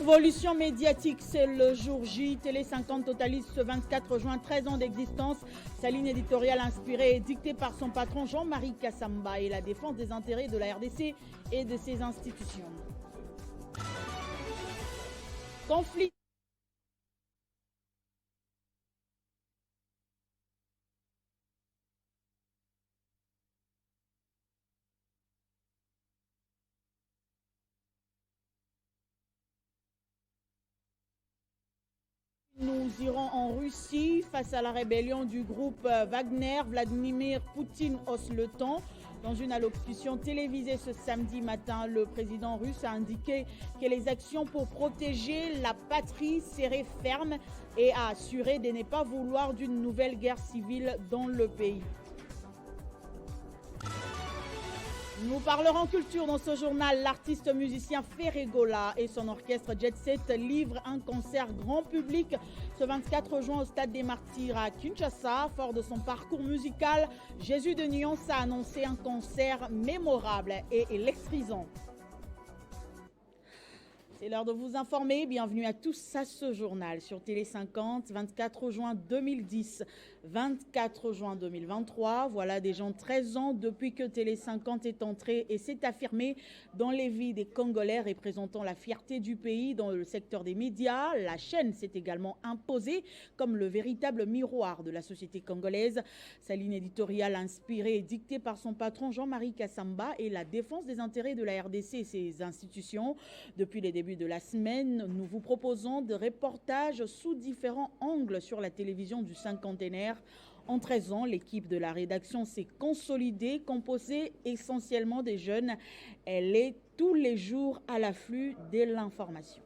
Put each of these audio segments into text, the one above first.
Révolution médiatique, c'est le jour J. Télé 50 totalise ce 24 juin 13 ans d'existence. Sa ligne éditoriale inspirée et dictée par son patron Jean-Marie Kassamba et la défense des intérêts de la RDC et de ses institutions. Conflit. Nous irons en Russie face à la rébellion du groupe Wagner. Vladimir Poutine hausse le ton. Dans une allocution télévisée ce samedi matin, le président russe a indiqué que les actions pour protéger la patrie seraient fermes et a assuré de ne pas vouloir d'une nouvelle guerre civile dans le pays. Nous parlerons culture dans ce journal. L'artiste musicien Ferregola et son orchestre Jet Set livrent un concert grand public ce 24 juin au Stade des Martyrs à Kinshasa. Fort de son parcours musical, Jésus de Nuance a annoncé un concert mémorable et électrisant. C'est l'heure de vous informer. Bienvenue à tous à ce journal sur Télé 50, 24 juin 2010. 24 juin 2023, voilà déjà 13 ans depuis que Télé 50 est entrée et s'est affirmée dans les vies des Congolais, représentant la fierté du pays dans le secteur des médias. La chaîne s'est également imposée comme le véritable miroir de la société congolaise. Sa ligne éditoriale inspirée et dictée par son patron Jean-Marie Kassamba et la défense des intérêts de la RDC et ses institutions. Depuis les débuts de la semaine, nous vous proposons des reportages sous différents angles sur la télévision du cinquantenaire. En 13 ans, l'équipe de la rédaction s'est consolidée, composée essentiellement des jeunes. Elle est tous les jours à l'afflux de l'information.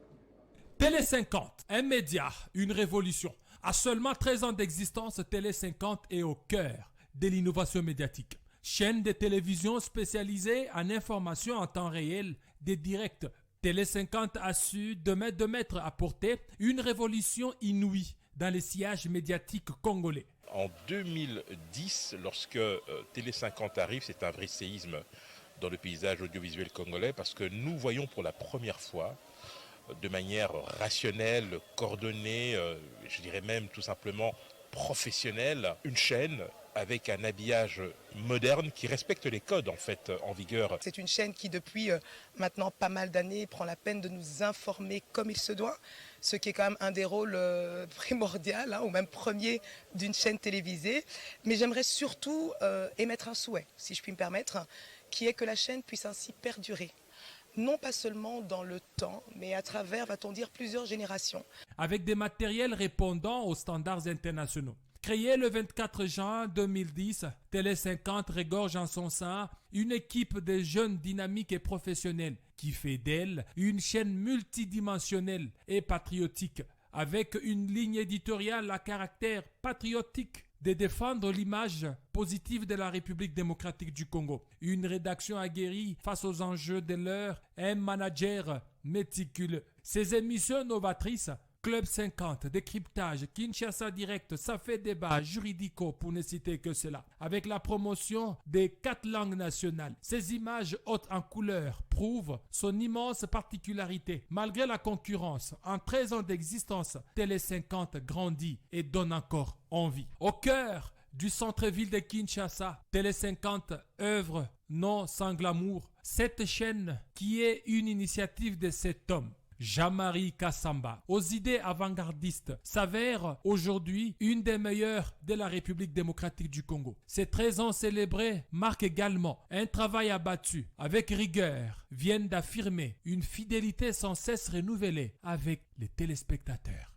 Télé 50, un média, une révolution. À seulement 13 ans d'existence, Télé 50 est au cœur de l'innovation médiatique. Chaîne de télévision spécialisée en information en temps réel, des directs. Télé 50 a su de mettre à portée une révolution inouïe dans les sillages médiatiques congolais. En 2010, lorsque Télé 50 arrive, c'est un vrai séisme dans le paysage audiovisuel congolais parce que nous voyons pour la première fois, de manière rationnelle, coordonnée, je dirais même tout simplement professionnelle, une chaîne avec un habillage moderne qui respecte les codes en fait en vigueur. C'est une chaîne qui depuis maintenant pas mal d'années prend la peine de nous informer comme il se doit, ce qui est quand même un des rôles primordiaux ou même premier d'une chaîne télévisée. Mais j'aimerais surtout émettre un souhait, si je puis me permettre, qui est que la chaîne puisse ainsi perdurer. Non pas seulement dans le temps, mais à travers, va-t-on dire, plusieurs générations. Avec des matériels répondant aux standards internationaux. Créée le 24 juin 2010, Télé 50 regorge en son sein une équipe de jeunes dynamiques et professionnels qui fait d'elle une chaîne multidimensionnelle et patriotique, avec une ligne éditoriale à caractère patriotique de défendre l'image positive de la République démocratique du Congo. Une rédaction aguerrie face aux enjeux de l'heure, un manager méticuleux. Ces émissions novatrices, Club 50, Décryptage, Kinshasa Direct, ça fait débat, Juridico pour ne citer que cela. Avec la promotion des 4 langues nationales, ces images hautes en couleur prouvent son immense particularité. Malgré la concurrence, en 13 ans d'existence, Télé 50 grandit et donne encore envie. Au cœur du centre-ville de Kinshasa, Télé 50 œuvre non sans glamour. Cette chaîne qui est une initiative de cet homme, Jean-Marie Kassamba, aux idées avant-gardistes, s'avère aujourd'hui une des meilleures de la République démocratique du Congo. Ces 13 ans célébrés marquent également un travail abattu, avec rigueur, viennent d'affirmer une fidélité sans cesse renouvelée avec les téléspectateurs.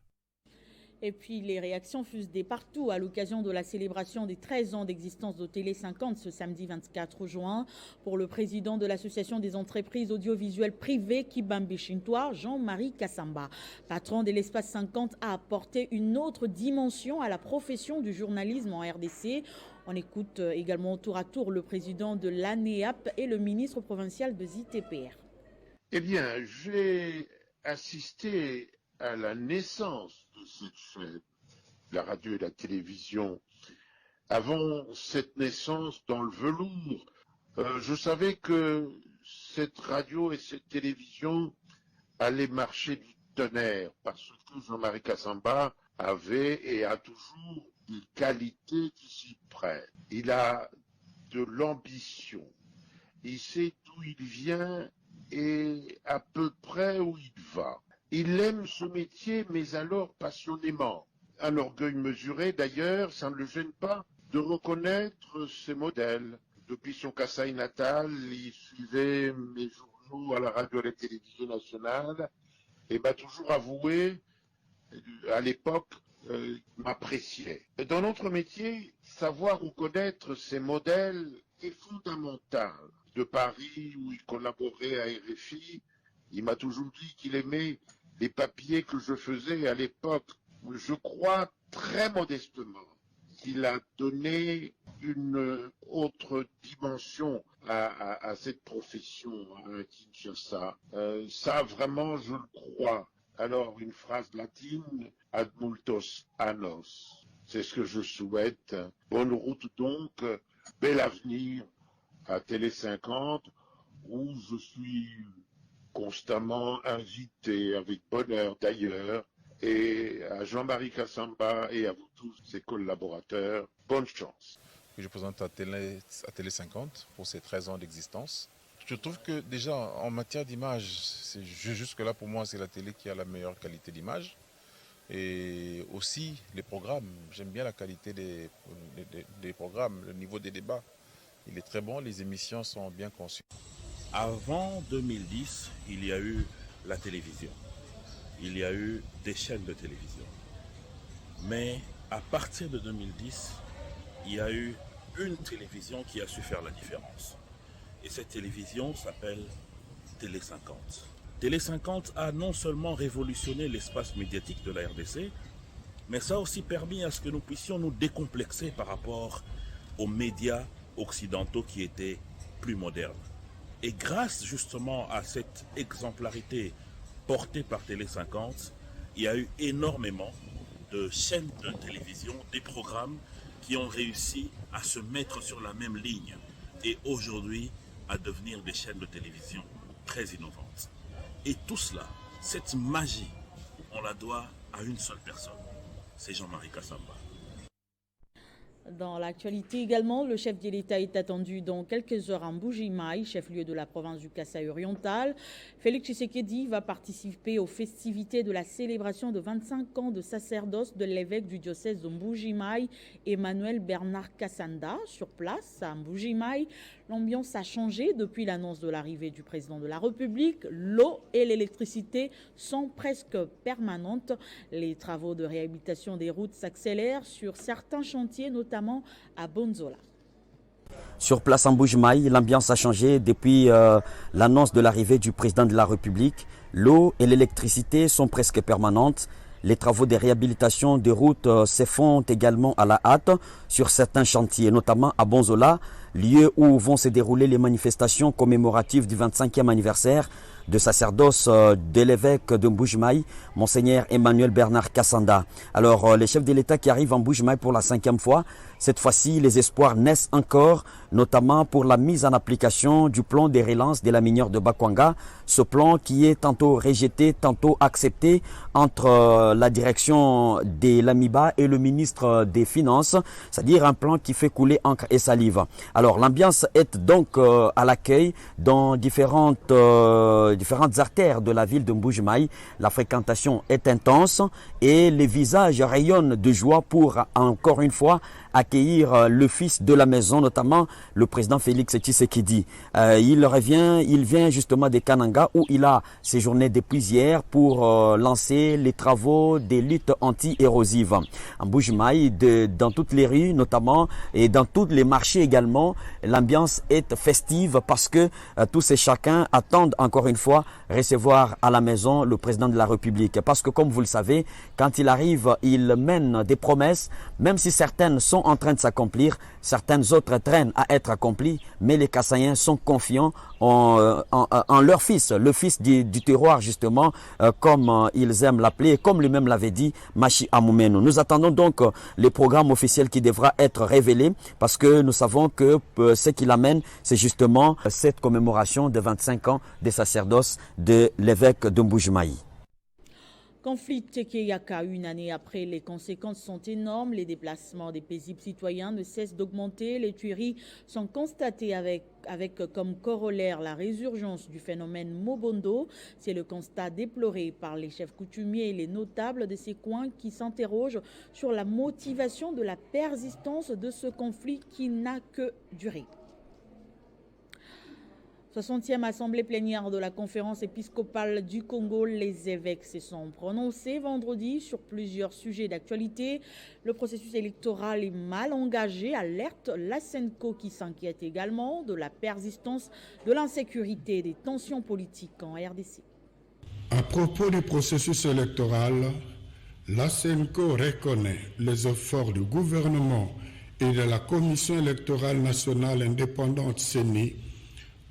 Et puis les réactions fusent partout à l'occasion de la célébration des 13 ans d'existence de Télé 50 ce samedi 24 juin. Pour le président de l'Association des entreprises audiovisuelles privées Kibambi Shintoa, Jean-Marie Kassamba, patron de l'Espace 50, a apporté une autre dimension à la profession du journalisme en RDC. On écoute également tour à tour le président de l'ANEAP et le ministre provincial de ZTPR. Eh bien, j'ai assisté à la naissance de cette chaîne, la radio et la télévision. Avant cette naissance dans le velours, je savais que cette radio et cette télévision allaient marcher du tonnerre, parce que Jean-Marie Kassamba avait et a toujours des qualités qui s'y prêtent. Il a de l'ambition. Il sait d'où il vient et à peu près où il va. Il aime ce métier, mais alors passionnément. Un orgueil mesuré, d'ailleurs, ça ne le gêne pas de reconnaître ses modèles. Depuis son Kasaï natal, il suivait mes journaux à la radio et à la télévision nationale et m'a toujours avoué, à l'époque, m'appréciait. Dans notre métier, savoir ou connaître ses modèles est fondamental. De Paris, où il collaborait à RFI, il m'a toujours dit qu'il aimait les papiers que je faisais à l'époque. Je crois très modestement qu'il a donné une autre dimension à cette profession à Kinshasa. Ça, vraiment, je le crois. Alors, une phrase latine, ad multos annos. C'est ce que je souhaite. Bonne route donc, bel avenir à Télé 50, où je suis constamment invité, avec bonheur d'ailleurs, et à Jean-Marie Kassamba et à vous tous, ses collaborateurs, bonne chance. Que je présente à Télé 50 pour ses 13 ans d'existence. Je trouve que déjà en matière d'image, jusque-là pour moi c'est la télé qui a la meilleure qualité d'image. Et aussi les programmes, j'aime bien la qualité des programmes, le niveau des débats. Il est très bon, les émissions sont bien conçues. Avant 2010, il y a eu la télévision. Il y a eu des chaînes de télévision. Mais à partir de 2010, il y a eu une télévision qui a su faire la différence. Et cette télévision s'appelle Télé 50. Télé 50 a non seulement révolutionné l'espace médiatique de la RDC, mais ça a aussi permis à ce que nous puissions nous décomplexer par rapport aux médias occidentaux qui étaient plus modernes. Et grâce justement à cette exemplarité portée par Télé 50, il y a eu énormément de chaînes de télévision, des programmes qui ont réussi à se mettre sur la même ligne et aujourd'hui à devenir des chaînes de télévision très innovantes. Et tout cela, cette magie, on la doit à une seule personne, c'est Jean-Marie Kassamba. Dans l'actualité également, le chef de l'État est attendu dans quelques heures en Mbuji-Mayi, chef-lieu de la province du Kasaï oriental. Félix Tshisekedi va participer aux festivités de la célébration de 25 ans de sacerdoce de l'évêque du diocèse de Mbuji-Mayi, Emmanuel Bernard Kassanda. Sur place, à Mbuji-Mayi, l'ambiance a changé depuis l'annonce de l'arrivée du président de la République. L'eau et l'électricité sont presque permanentes. Les travaux de réhabilitation des routes s'accélèrent sur certains chantiers, notamment à Bonzola. Sur place en Mbuji-Mayi, l'ambiance a changé depuis l'annonce de l'arrivée du président de la République. L'eau et l'électricité sont presque permanentes. Les travaux de réhabilitation des routes se font également à la hâte sur certains chantiers, notamment à Bonzola, lieu où vont se dérouler les manifestations commémoratives du 25e anniversaire de sacerdoce de l'évêque de Mbuji-Mayi, Monseigneur Emmanuel Bernard Kassanda. Alors, les chefs de l'État qui arrivent en Mbuji-Mayi pour la 5e fois, cette fois-ci, les espoirs naissent encore, notamment pour la mise en application du plan de relance de la minière de Bakwanga. Ce plan qui est tantôt rejeté, tantôt accepté entre la direction de l'AMIBA et le ministre des Finances, c'est-à-dire un plan qui fait couler encre et salive. Alors, l'ambiance est donc à l'accueil dans différentes artères de la ville de Mbuji-Mayi. La fréquentation est intense et les visages rayonnent de joie pour, encore une fois, accueillir le fils de la maison, notamment le président Félix Tshisekedi. Il vient justement de Kananga où il a séjourné depuis hier pour lancer les travaux des luttes anti-érosives. En Mbuji-Mayi, dans toutes les rues notamment et dans tous les marchés également, l'ambiance est festive parce que tous et chacun attendent encore une fois recevoir à la maison le président de la République. Parce que comme vous le savez, quand il arrive, il mène des promesses, même si certaines sont en train de s'accomplir, certaines autres traînent à être accomplies, mais les Kassaïens sont confiants en leur fils, le fils du terroir justement, comme ils aiment l'appeler, comme lui-même l'avait dit, Machi Amoumeno. Nous attendons donc les programmes officiels qui devra être révélés parce que nous savons que ce qui l'amène, c'est justement cette commémoration de 25 ans des sacerdoces de l'évêque de Mbuji-Mayi. Conflit Tekeyaka, une année après, les conséquences sont énormes. Les déplacements des paisibles citoyens ne cessent d'augmenter. Les tueries sont constatées avec comme corollaire la résurgence du phénomène Mobondo. C'est le constat déploré par les chefs coutumiers et les notables de ces coins qui s'interrogent sur la motivation de la persistance de ce conflit qui n'a que duré. 60e assemblée plénière de la conférence épiscopale du Congo, les évêques se sont prononcés vendredi sur plusieurs sujets d'actualité. Le processus électoral est mal engagé, alerte la SENCO qui s'inquiète également de la persistance de l'insécurité et des tensions politiques en RDC. À propos du processus électoral, la SENCO reconnaît les efforts du gouvernement et de la Commission électorale nationale indépendante CENI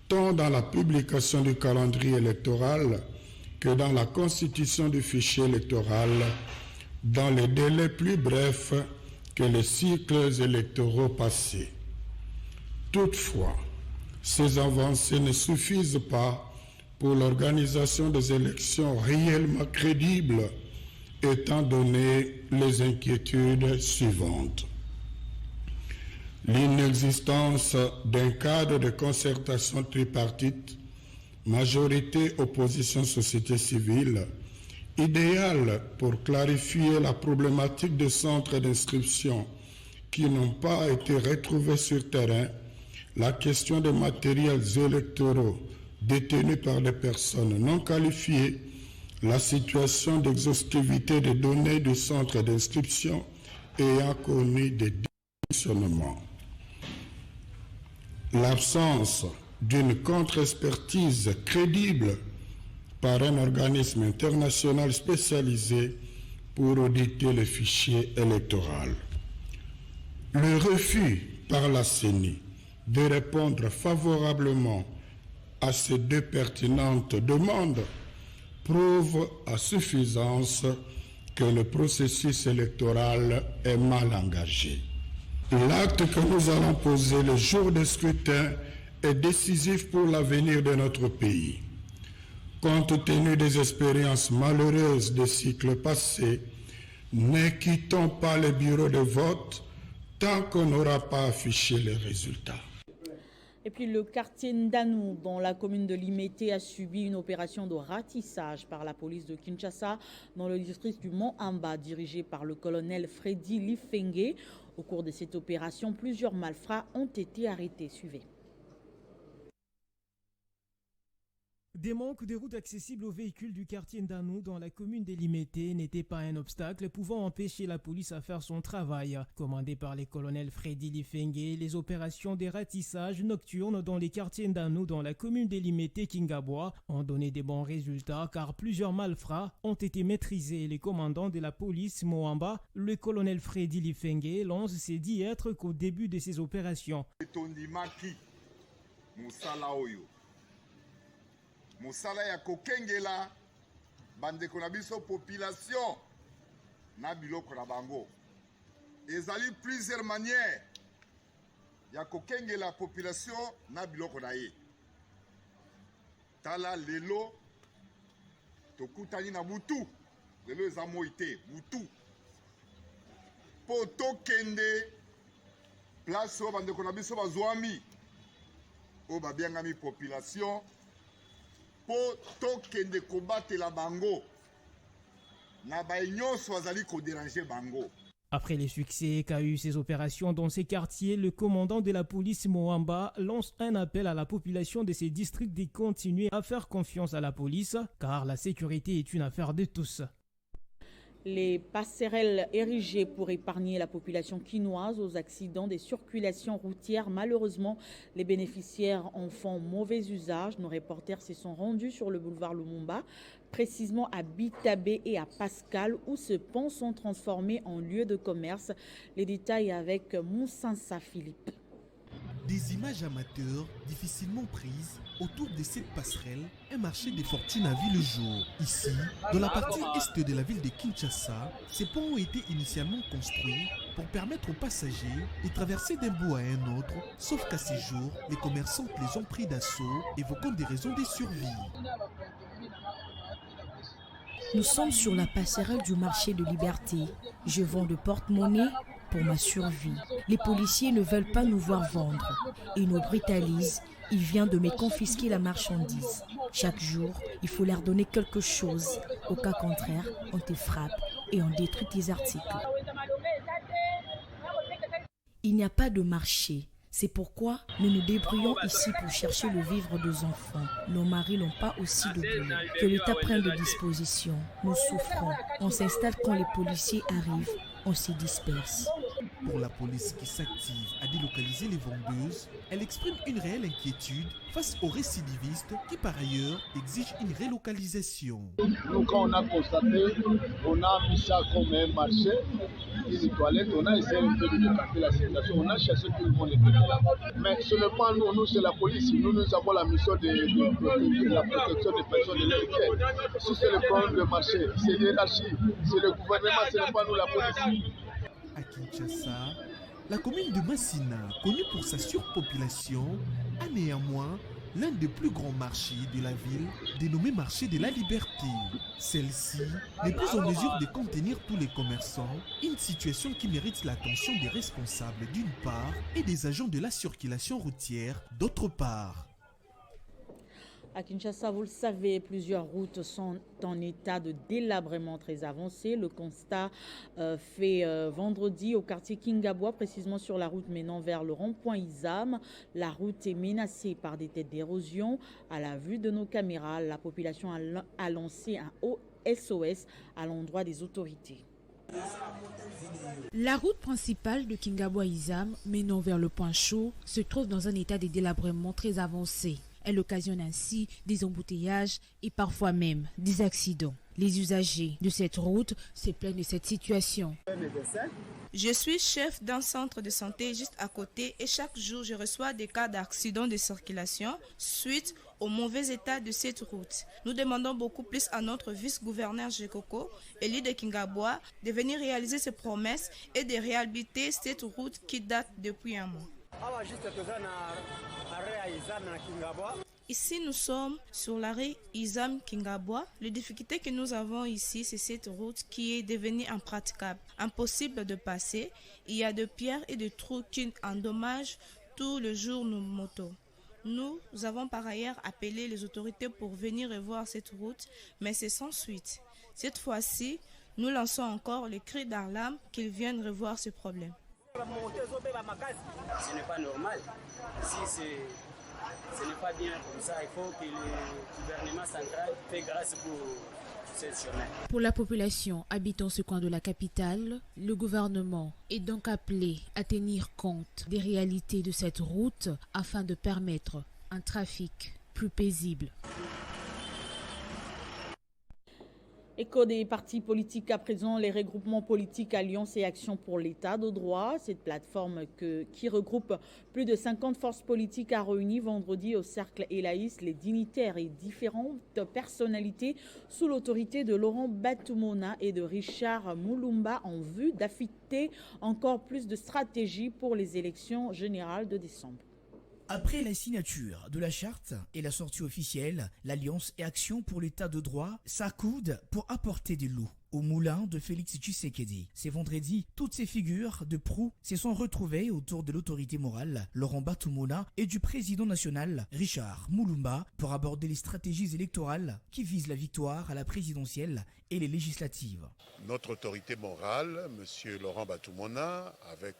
tant dans la publication du calendrier électoral que dans la constitution du fichier électoral, dans les délais plus brefs que les cycles électoraux passés. Toutefois, ces avancées ne suffisent pas pour l'organisation des élections réellement crédibles, étant donné les inquiétudes suivantes. L'inexistence d'un cadre de concertation tripartite, majorité, opposition, société civile, idéal pour clarifier la problématique des centres d'inscription qui n'ont pas été retrouvés sur terrain, la question des matériels électoraux détenus par des personnes non qualifiées, la situation d'exhaustivité des données du centre d'inscription ayant connu des dysfonctionnements. L'absence d'une contre-expertise crédible par un organisme international spécialisé pour auditer le fichier électoral. Le refus par la CENI de répondre favorablement à ces deux pertinentes demandes prouve à suffisance que le processus électoral est mal engagé. L'acte que nous allons poser le jour du scrutin est décisif pour l'avenir de notre pays. Compte tenu des expériences malheureuses des cycles passés, ne quittons pas les bureaux de vote tant qu'on n'aura pas affiché les résultats. Et puis le quartier Ndanou, dans la commune de Limete, a subi une opération de ratissage par la police de Kinshasa dans le district du Mont-Amba, dirigé par le colonel Freddy Lifenge. Au cours de cette opération, plusieurs malfrats ont été arrêtés. Suivez. Des manques de routes accessibles aux véhicules du quartier Ndanou dans la commune des Limete n'étaient pas un obstacle pouvant empêcher la police à faire son travail. Commandé par les colonels Freddy Lifenge, les opérations de ratissage nocturnes dans les quartiers Ndanou dans la commune des Limete Kingabwa ont donné des bons résultats car plusieurs malfrats ont été maîtrisés. Les commandants de la police Moamba, le colonel Freddy Lifenge, lance s'est dit être qu'au début de ces opérations. Mosala ya kokengela bandeko na biso population na biloko na bango. Ezali plusieurs manières ya kokengela population na biloko na ye. Tala lelo tokutani na mutu. Lelo eza moite mutu. Po tokende place o bandeko na biso bazwami o babiangami population. Tokende kobatela bango na baïnyoso azali ko déranger bango. Après les succès qu'a eu ces opérations dans ces quartiers, le commandant de la police Moamba lance un appel à la population de ces districts de continuer à faire confiance à la police car la sécurité est une affaire de tous. Les passerelles érigées pour épargner la population quinoise aux accidents des circulations routières. Malheureusement, les bénéficiaires en font mauvais usage. Nos reporters se sont rendus sur le boulevard Lumumba, précisément à Bitabé et à Pascal, où ce pont sont transformés en lieu de commerce. Les détails avec Moussansa Philippe. Des images amateurs difficilement prises autour de cette passerelle, un marché des fortunes a vu le jour. Ici, dans la partie est de la ville de Kinshasa, ces ponts ont été initialement construits pour permettre aux passagers de traverser d'un bout à un autre, sauf qu'à ces jours, les commerçants les ont pris d'assaut, évoquant des raisons de survie. Nous sommes sur la passerelle du marché de Liberté. Je vends de porte-monnaie pour ma survie. Les policiers ne veulent pas nous voir vendre. Ils nous brutalisent. Ils viennent de me confisquer la marchandise. Chaque jour, il faut leur donner quelque chose. Au cas contraire, on te frappe et on détruit tes articles. Il n'y a pas de marché. C'est pourquoi nous nous débrouillons ici pour chercher le vivre des enfants. Nos maris n'ont pas aussi de boulot. Que l'État prenne des dispositions. Nous souffrons. On s'installe quand les policiers arrivent. On se disperse. Pour la police qui s'active à délocaliser les vendeuses, elle exprime une réelle inquiétude face aux récidivistes qui par ailleurs exigent une relocalisation. Nous, quand on a constaté, on a mis ça comme un marché, une toilette, on a essayé un peu de décarter la situation, on a chassé tout le monde là. Mais ce n'est pas nous, c'est la police. Nous avons la mission de la protection des personnes de l'élite. Si c'est le problème de marché, c'est l'hierarchie, c'est le gouvernement, ce n'est pas nous la police. À Kinshasa, la commune de Massina, connue pour sa surpopulation, a néanmoins l'un des plus grands marchés de la ville, dénommé Marché de la Liberté. Celle-ci n'est plus en mesure de contenir tous les commerçants, une situation qui mérite l'attention des responsables d'une part et des agents de la circulation routière d'autre part. À Kinshasa, vous le savez, plusieurs routes sont en état de délabrement très avancé. Le constat fait vendredi au quartier Kingabwa, précisément sur la route menant vers le rond-point Izam. La route est menacée par des têtes d'érosion. À la vue de nos caméras, la population a lancé un haut SOS à l'endroit des autorités. La route principale de Kingabwa-Izam menant vers le point chaud se trouve dans un état de délabrement très avancé. Elle occasionne ainsi des embouteillages et parfois même des accidents. Les usagers de cette route se plaignent de cette situation. Je suis chef d'un centre de santé juste à côté et chaque jour je reçois des cas d'accidents de circulation suite au mauvais état de cette route. Nous demandons beaucoup plus à notre vice-gouverneur Gekoko, élu de Kingabwa, de venir réaliser ses promesses et de réhabiliter cette route qui date depuis un mois. Ici, nous sommes sur l'arrêt Izam-Kingabwa. Les difficultés que nous avons ici, c'est cette route qui est devenue impraticable, impossible de passer. Il y a de pierres et de trous qui endommagent tout le jour nos motos. Nous avons par ailleurs appelé les autorités pour venir revoir cette route, mais c'est sans suite. Cette fois-ci, nous lançons encore les cris d'alarme qu'ils viennent revoir ce problème. Ce n'est pas normal. Si ce n'est pas bien comme ça, il faut que le gouvernement central fait grâce pour ce chemin. Pour la population habitant ce coin de la capitale, le gouvernement est donc appelé à tenir compte des réalités de cette route afin de permettre un trafic plus paisible. Écho des partis politiques à présent, les regroupements politiques Alliance et Action pour l'État de droit. Cette plateforme qui regroupe plus de 50 forces politiques a réuni vendredi au Cercle Elaïs les dignitaires et différentes personnalités sous l'autorité de Laurent Batumona et de Richard Mulumba en vue d'affûter encore plus de stratégies pour les élections générales de décembre. Après la signature de la charte et la sortie officielle, l'Alliance et Action pour l'État de droit s'accoudent pour apporter de l'eau au moulin de Félix Tshisekedi. C'est vendredi, toutes ces figures de proue se sont retrouvées autour de l'autorité morale, Laurent Batumona, et du président national, Richard Mulumba, pour aborder les stratégies électorales qui visent la victoire à la présidentielle et les législatives. Notre autorité morale, M. Laurent Batumona, avec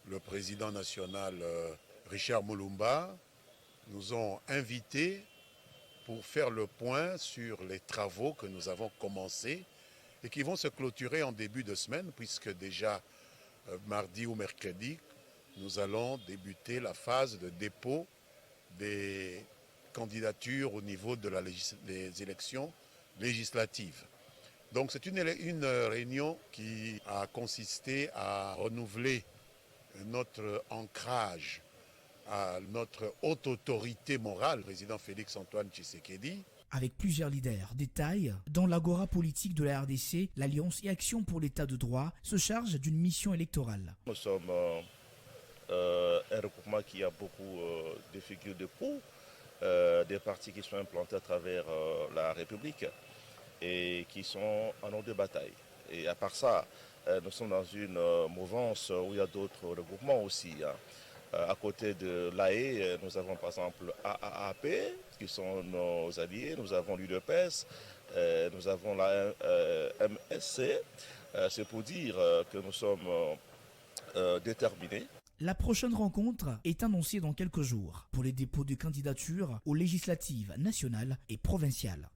le président national Richard Mulumba, nous ont invités pour faire le point sur les travaux que nous avons commencés et qui vont se clôturer en début de semaine, puisque déjà mardi ou mercredi, nous allons débuter la phase de dépôt des candidatures au niveau des élections législatives. Donc c'est une réunion qui a consisté à renouveler notre ancrage à notre haute autorité morale, le président Félix-Antoine Tshisekedi. Avec plusieurs leaders des tailles, dans l'agora politique de la RDC, l'Alliance et Action pour l'État de droit se charge d'une mission électorale. Nous sommes un regroupement qui a beaucoup de figures de proue, des partis qui sont implantés à travers la République. et qui sont en ordre de bataille. Et à part ça, nous sommes dans une mouvance où il y a d'autres regroupements aussi. À côté de l'AE, nous avons par exemple AAP, qui sont nos alliés, nous avons l'UDPS, nous avons la MSC. C'est pour dire que nous sommes déterminés. La prochaine rencontre est annoncée dans quelques jours pour les dépôts de candidatures aux législatives nationales et provinciales.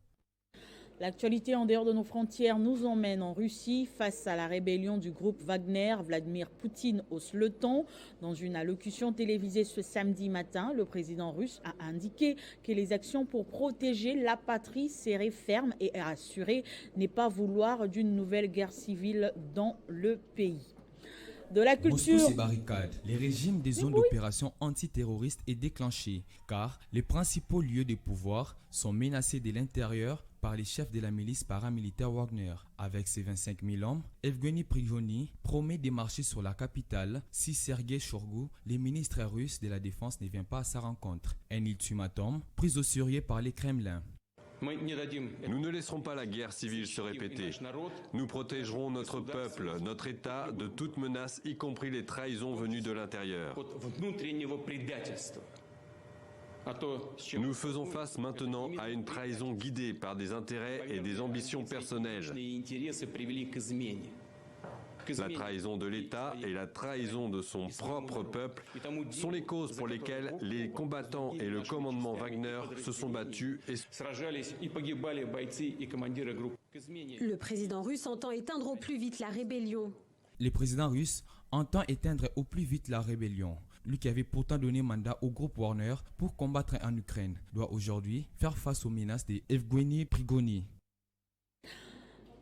L'actualité en dehors de nos frontières nous emmène en Russie face à la rébellion du groupe Wagner. Vladimir Poutine hausse le ton. Dans une allocution télévisée ce samedi matin, le président russe a indiqué que les actions pour protéger la patrie seraient fermes et a assuré ne pas vouloir d'une nouvelle guerre civile dans le pays. De la culture. Moscou se barricade. Le régime des zones d'opération antiterroriste est déclenché car les principaux lieux de pouvoir sont menacés de l'intérieur par les chefs de la milice paramilitaire Wagner. Avec ses 25 000 hommes, Evgeny Prigogine promet de marcher sur la capitale si Sergei Shoigu, le ministre russe de la Défense, ne vient pas à sa rencontre. Un ultimatum pris au sérieux par les Kremlin. Nous ne laisserons pas la guerre civile se répéter. Nous protégerons notre peuple, notre État de toute menace, y compris les trahisons venues de l'intérieur. Nous faisons face maintenant à une trahison guidée par des intérêts et des ambitions personnelles. La trahison de l'État et la trahison de son propre peuple sont les causes pour lesquelles les combattants et le commandement Wagner se sont battus et Le président russe entend éteindre au plus vite la rébellion. Le président russe entend éteindre au plus vite la rébellion. Lui qui avait pourtant donné mandat au groupe Wagner pour combattre en Ukraine, doit aujourd'hui faire face aux menaces de Evgeny Prigogine.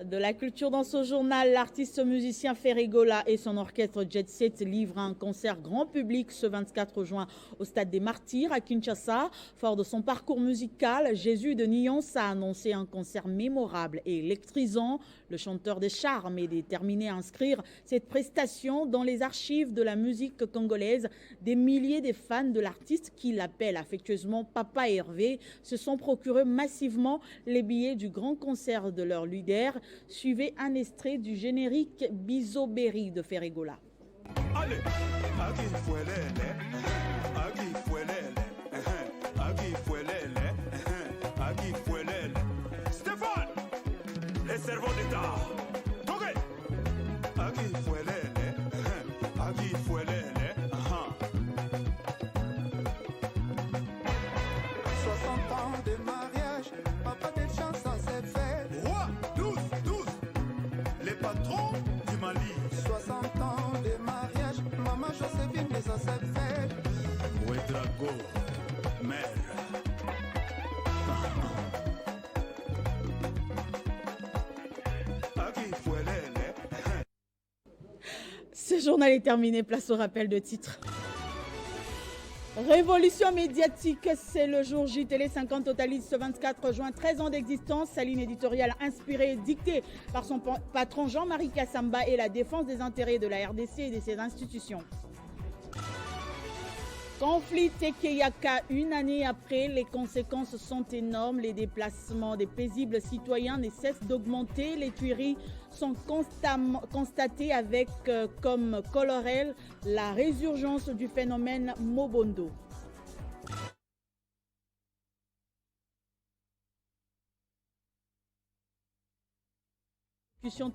De la culture dans ce journal, l'artiste musicien Ferregola et son orchestre Jet Set livrent un concert grand public ce 24 juin au Stade des Martyrs à Kinshasa. Fort de son parcours musical, Jésus de Nyons a annoncé un concert mémorable et électrisant. Le chanteur des charmes est déterminé à inscrire cette prestation dans les archives de la musique congolaise. Des milliers de fans de l'artiste, qui l'appellent affectueusement Papa Hervé, se sont procurés massivement les billets du grand concert de leur leader. Suivez un extrait du générique Bizoberi de Ferregola. Allez. Stéphane, les cerveaux d'État. Ok. 60 ans de mariage, papa de chance ça s'est fait. Roi, 12, les patrons du Mali. 60 ans de mariage, maman Joséphine de ça s'est fait. Ouedrago, mère. Ce journal est terminé, place au rappel de titres. Révolution médiatique, c'est le jour J. Télé 50 totalise ce 24 juin 13 ans d'existence. Sa ligne éditoriale inspirée et dictée par son patron Jean-Marie Kassamba et la défense des intérêts de la RDC et de ses institutions. Conflit Tekeyaka, une année après, les conséquences sont énormes. Les déplacements des paisibles citoyens ne cessent d'augmenter. Les tueries sont constatées avec comme colorel la résurgence du phénomène Mobondo.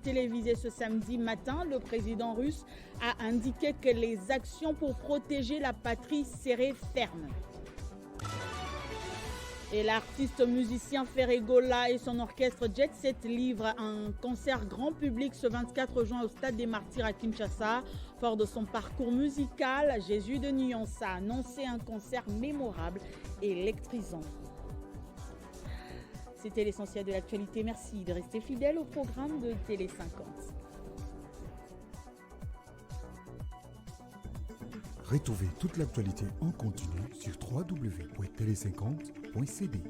Télévisée ce samedi matin, le président russe a indiqué que les actions pour protéger la patrie seraient fermes. Et l'artiste musicien Ferregola et son orchestre Jet Set livrent un concert grand public ce 24 juin au Stade des Martyrs à Kinshasa. Fort de son parcours musical, Jésus de Nyons a annoncé un concert mémorable et électrisant. C'était l'essentiel de l'actualité. Merci de rester fidèle au programme de Télé 50. Retrouvez toute l'actualité en continu sur www.tele50.cd.